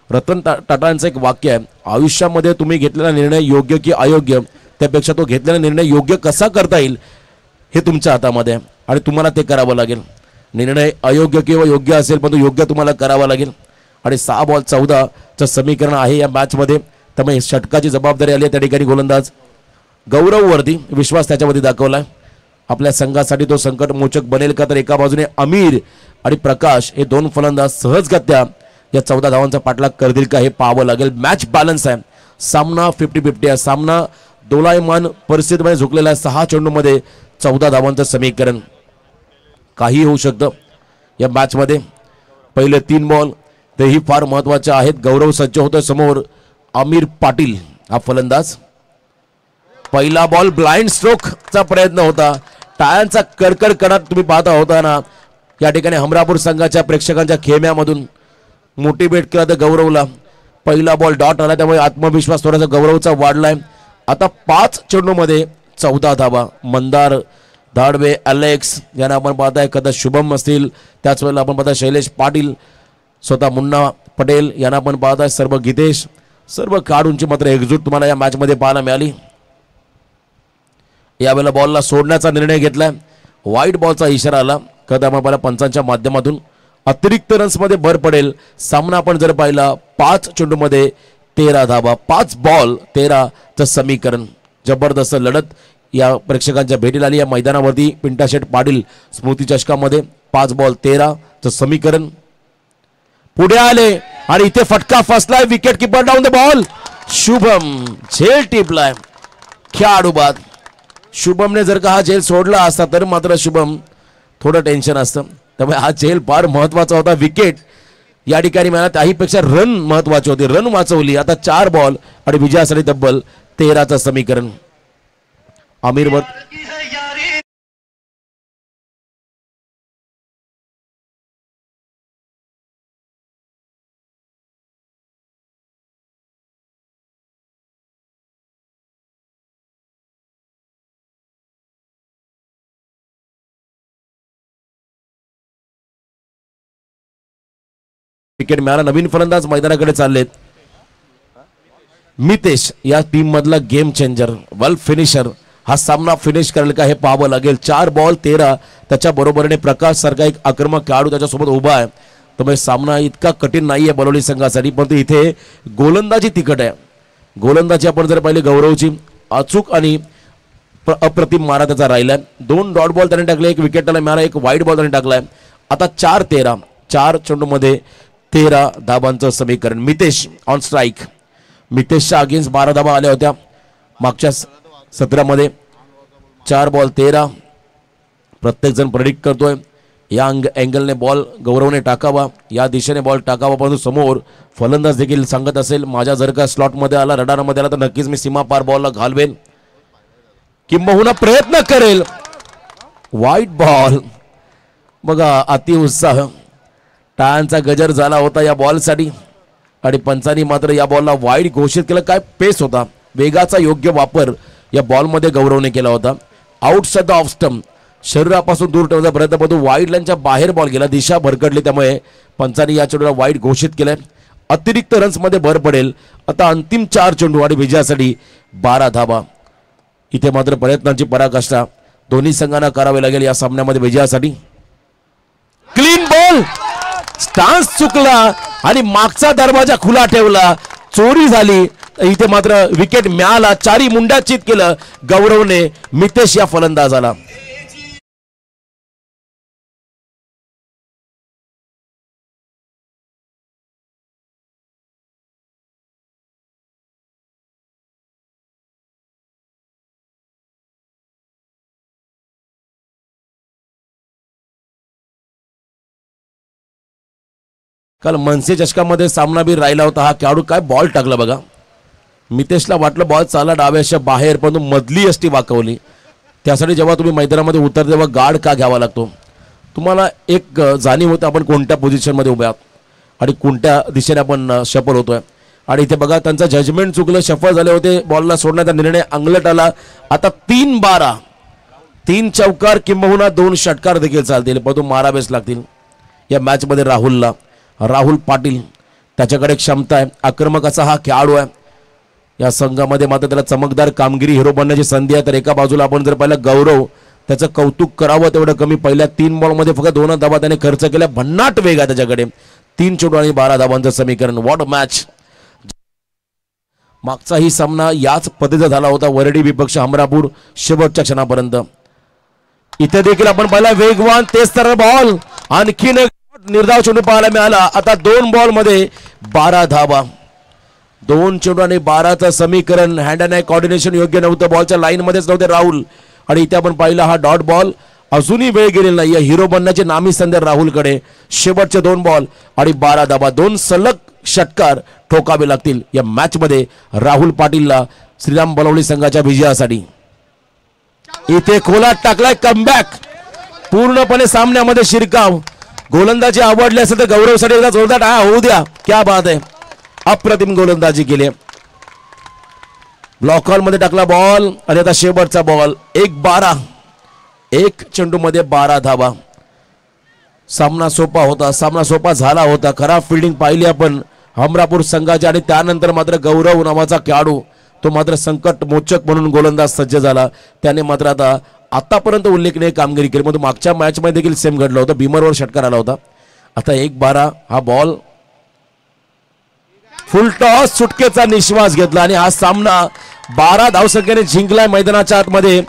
रतन टाटांचं एक वाक्य आहे, आयुष्यामध्ये तुम्ही घेतलेला निर्णय योग्य की अयोग्य, त्यापेक्षा तो घेतलेला निर्णय योग्य कसा करता येईल हे तुमच्या हातामध्ये आहे आणि तुम्हाला ते करावं लागेल. निर्णय अयोग्य किंवा योग्य असेल, पण तो योग्य तुम्हाला करावा लागेल. आणि 6 बॉल 14चं समीकरण आहे या मॅचमध्ये. त्यामुळे षटकाची जबाबदारी आली आहे त्या ठिकाणी गोलंदाज गौरववरती. विश्वास त्याच्यावरती दाखवलाय. आपल्या संघासाठी तो संकटमोचक बनेल का, तर एका बाजूने अमीर आणि प्रकाश हे 2 फलंदाज सहजगत्या या 14 धावांचा पाठलाग करतील का हे पाहावं लागेल. मॅच बॅलन्स आहे, सामना 50-50 आहे. सामना दोलायमान परिस्थितीमध्ये झुकलेला आहे. 6 चेंडूमध्ये 14 धावांचं समीकरण. काही होऊ शकतं या मॅचमध्ये. पहिले 3 बॉल तेही फार महत्वाचे आहेत. गौरव सज्ज होतोय समोर. आमिर पाटील हा फलंदाज. पहिला बॉल ब्लाइंड स्ट्रोकचा प्रयत्न होता. टाळ्यांचा कडकड कडाट तुम्ही पाहता होता ना या ठिकाणी हमरापूर संघाच्या प्रेक्षकांच्या खेम्यामधून. मोटिवेट केला तर गौरवला. पहिला बॉल डॉट आला, त्यामुळे आत्मविश्वास थोडासा गौरवचा वाढलाय. आता 5 चेंडूमध्ये 14 धावा. मंदार धाडवे, अलेक्स यांना आपण पाहताय, कदा शुभम असतील, त्याच वेळेला आपण पाहताय शैलेश पाटील, स्वतः मुन्ना पटेल यांना आपण पाहताय, सर्व गीतेश, सर्व खेळाडूंची मात्र एकजूट तुम्हाला या मॅचमध्ये पाहायला मिळाली. यावेळेला बॉलला सोडण्याचा निर्णय घेतलाय. वाईट बॉलचा इशारा आला. कदा आपण पंचांच्या माध्यमातून अतिरिक्त रन्समध्ये भर पडेल. सामना आपण जर पाहिला 5 चेंडूमध्ये 13 धावा. 5 बॉल 13चं समीकरण. जबरदस्त लढत या प्रेक्षकांच्या भेटीला आली या मैदानावरती. पिंटा शेठ पाटील स्मृती चषकामध्ये 5 बॉल 13चं समीकरण. पुढे आले आणि इथे फटका फसलाय. Wicket keeper down the ball. Shubham झेल टिपलाय. खेळाडू बाद. शुभमने जर का हा झेल सोडला असता तर मात्र शुभम थोडं टेन्शन असतं. त्यामुळे हा झेल फार महत्वाचा होता. विकेट या ठिकाणी मिळाला, त्याहीपेक्षा रन महत्वाची होती. रन वाचवली. आता 4 बॉल आणि विजयासाठी तब्बल 13चं समीकरण. आमिर विकेट मिळाला. नवीन फलंदाज मैदानाकडे चाललेत. मितेश या टीम मधला गेम चेंजर, वेल फिनिशर. हा सामना फिनिश करेल का हे पाहावं लागेल. 4 बॉल 13. त्याच्या बरोबरीने प्रकाश सारखा एक आक्रमक खेळाडू त्याच्यासोबत उभा आहे. त्यामुळे सामना इतका कठीण नाहीये बलवली संघासाठी, परंतु इथे गोलंदाजी तिखट आहे. गोलंदाजी आपण जर पाहिली गौरवची, अचूक आणि अप्रतिम मारा त्याचा राहिलाय. 2 डॉट बॉल त्याने टाकले, 1 विकेट त्याला मिळाला, 1 वाईट बॉल त्याने टाकलाय. आता 4-13, 4 चेंडूमध्ये 13 धाबांचं समीकरण. Mitesh on strike. मितेशच्या अगेन्स्ट 12 धाबा आल्या होत्या मागच्या सत्रामध्ये. 4 बॉल 13. प्रत्येक जण प्रेडिक्ट करतोय या अँगलने बॉल गौरवने टाकावा, या दिशेने बॉल टाकावा, परंतु समोर फलंदाज देखील सांगत असेल माझ्या जर का स्लॉटमध्ये आला, रडारमध्ये आला तर नक्कीच मी सीमा पार बॉलला घालवेल, किंबहुना प्रयत्न करेल. वाईट बॉल. बघा अति उत्साह, टाळ्यांचा गजर झाला होता या बॉलसाठी आणि पंचांनी मात्र या बॉलला वाईड घोषित केलं. काय पेस होता, वेगाचा योग्य वापर या बॉलमध्ये गौरवने केला होता. आउटसाइड द ऑफ स्टंप, शरीरापासून दूर ठेवण्याचा प्रयत्न, परंतु वाईड लाईनच्या बाहेर बॉल गेला, दिशा भरकटली. त्यामुळे पंचांनी या चेंडूला वाईड घोषित केलंय. अतिरिक्त रन्स मध्ये भर पडेल. आता अंतिम 4 चेंडू आणि विजयासाठी 12 धाबा. इथे मात्र प्रयत्नांची पराकाष्ठा दोन्ही संघांना करावी लागेल या सामन्यामध्ये विजयासाठी. क्लीन बॉल, स्टान्स चुकला आणि मागचा दरवाजा खुला ठेवला, चोरी झाली. इथे मात्र विकेट मिळाला. 4 मुंड्या चित केलं गौरवने मितेश या फलंदाजाला. काल मनसे चषकामध्ये सामनावीर राहिला होता हा खेळाडू. काय बॉल टाकला बघा. मितेशला वाटलं बॉल चालला डाव्याच्या बाहेर, परंतु मधली यष्टी वाकवली. त्यासाठी जेव्हा तुम्ही मैदानामध्ये उतरते तेव्हा गार्ड का घ्यावा लागतो, तुम्हाला एक जाणीव होते आपण कोणत्या पोझिशनमध्ये उभे आहात आणि कोणत्या दिशेने आपण सफल होतोय. आणि इथे बघा त्यांचं जजमेंट चुकलं, सफल झाले होते, बॉलला सोडण्याचा निर्णय अंगलट आला. आता 3-12, 3 चौकार किंबहुना 2 षटकार देखील चालतील, परंतु मारावेच लागतील या मॅचमध्ये. राहुल पाटील त्याच्याकडे क्षमता आहे, आक्रमक असा हा खेळाडू आहे. या संघामध्ये मात्र त्याला चमकदार कामगिरी, हिरो बनण्याची संधी आहे. तर एका बाजूला आपण जर पाहिलं गौरव, त्याचं कौतुक करावं तेवढं कमी. पहिल्या 3 बॉलमध्ये फक्त 2 धाबा त्याने खर्च केल्या. भन्नाट वेग आहे त्याच्याकडे. 3 चेंडू आणि 12 धाबांचं समीकरण. What match. मागचाही सामना याच पद्धतीचा झाला होता, वरडी विपक्ष हमरापूर शेवटच्या क्षणापर्यंत. इथे देखील आपण पाहिला वेगवान तेज तर बॉल, आणखीन निर्धाव चेंडू पाहायला मिळाला. आता 2 बॉल मध्ये 12 धाबा. 2 चेंडू आणि 12चं समीकरण. हँड अँड आय कॉर्डिनेशन योग्य नव्हतं, बॉलच्या लाईन मध्येच नव्हते राहुल. आणि इथे आपण पाहिला हा डॉट बॉल. अजूनही वेळ गेलेला नाही, हिरो बनण्याची नामी संधी राहुलकडे. शेवटचे 2 बॉल आणि 12 धाबा. 2 सलग षटकार ठोकावे लागतील या मॅच मध्ये राहुल पाटीलला श्रीराम बलवली संघाच्या विजयासाठी. इथे खोलात टाकलाय कमबॅक, पूर्णपणे सामन्यामध्ये शिरकाव. गोलंदाजी आवडली असेल तर गौरवसाठी एकदा जोरदार टाळ्या होऊ द्या. क्या बात आहे, अप्रतिम गोलंदाजी केली. ब्लॉक हॉल मध्ये टाकला बॉल आणि आता शेवटचा बॉल. 1-12, 1 चेंडू मध्ये 12 धाबा. सामना सोपा होता, सामना सोपा झाला होता. खराब फिल्डिंग पाहिली आपण हमरापूर संघाची आणि त्यानंतर मात्र गौरव नावाचा खेळाडू तो मात्र संकट मोचक म्हणून गोलंदाज सज्ज झाला. त्याने मात्र आता आतापर्यंत उल्लेखनीय कामगिरी केली. मग मागच्या मॅच मध्ये देखील सेम घडलं होतं, भीमरवर षटकार आला होता. आता 1-12 हा बॉल. फुल टॉस, सुटकेचा निश्वास घेतला आणि हा सामना 12 धावसंख्येने जिंकलाय मैदानाच्या आतमध्ये.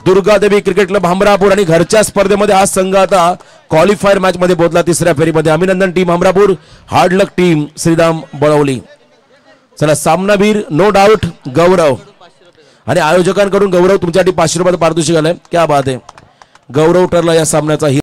दुर्गादेवी क्रिकेट क्लब हमरापूर आणि घरच्या स्पर्धेमध्ये हा संघ आता क्वालिफायर मॅच मध्ये पोहोचला 3ऱ्या फेरीमध्ये. अभिनंदन टीम हमरापूर, हार्ड लक टीम श्रीराम बळवली. चला सामनावीर नो डाऊट गौरव आणि आयोजकांकडून गौरव तुमच्यासाठी 500 रुपयाचं पारितोषिक आलंय. क्या बात आहे, गौरव ठरला या सामन्याचा.